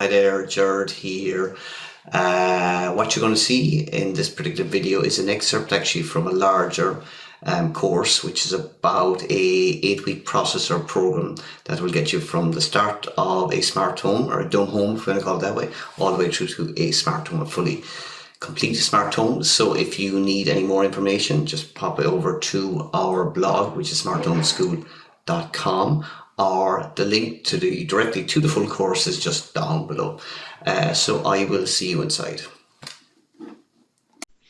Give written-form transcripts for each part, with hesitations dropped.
Hi there, Jared here. What you're going to see in this particular video is an excerpt actually from a larger course, which is about a 8-week process or program that will get you from the start of a smart home, or a dumb home if you want to call it that way, all the way through to a smart home, a fully complete smart home. So if you need any more information, just pop it over to our blog, which is smarthomeschool.com, or the link to directly to the full course is just down below. So I will see you inside.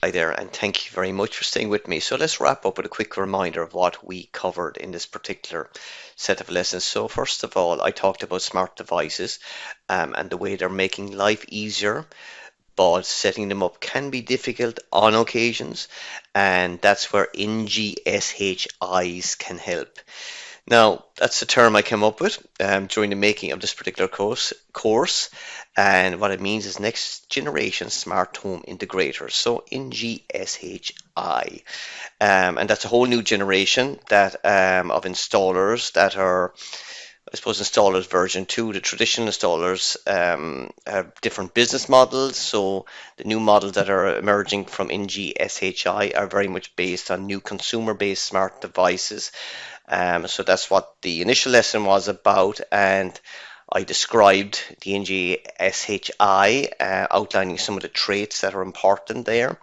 Hi there, and thank you very much for staying with me. So let's wrap up with a quick reminder of what we covered in this particular set of lessons. So first of all, I talked about smart devices and the way they're making life easier, but setting them up can be difficult on occasions, and that's where NGSHIs can help. Now, that's the term I came up with during the making of this particular course, and what it means is next generation smart home integrators, so NGSHI. And that's a whole new generation that of installers that are, I suppose, installers version 2. The traditional installers have different business models, so the new models that are emerging from NGSHI are very much based on new consumer-based smart devices. So that's what the initial lesson was about, and I described the NGSHI, outlining some of the traits that are important there,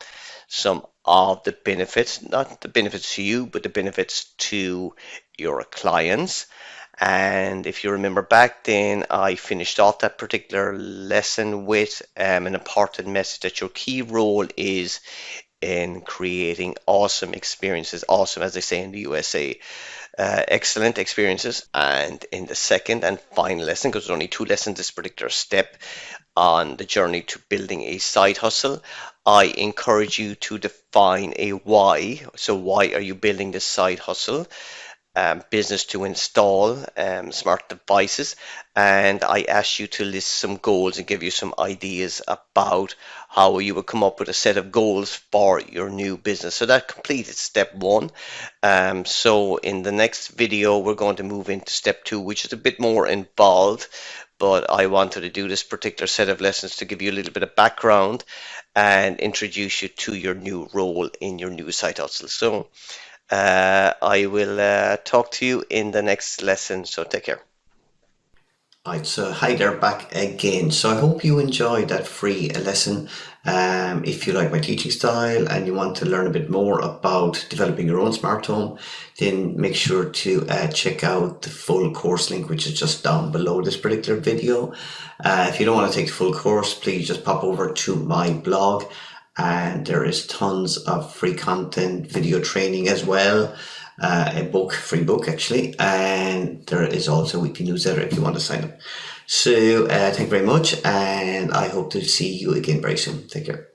some of the benefits, not the benefits to you, but the benefits to your clients. And if you remember back then, I finished off that particular lesson with an important message that your key role is in creating awesome experiences, awesome as they say in the USA, excellent experiences. And in the second and final lesson, because there's only 2 lessons this particular step on the journey to building a side hustle, I encourage you to define a why. So why are you building this side hustle? Business to install smart devices, and I asked you to list some goals and give you some ideas about how you would come up with a set of goals for your new business. So that completed step 1. So in the next video we're going to move into step 2, which is a bit more involved, but I wanted to do this particular set of lessons to give you a little bit of background and introduce you to your new role in your new side hustle. So I will talk to you in the next lesson, so take care. Right, so hi there, back again. So I hope you enjoyed that free lesson. If you like my teaching style and you want to learn a bit more about developing your own smart home, then make sure to check out the full course link, which is just down below this particular video. If you don't want to take the full course, please just pop over to my blog, and there is tons of free content, video training as well. A free book actually, and there is also a weekly newsletter if you want to sign up. So thank you very much, and I hope to see you again very soon. Take care.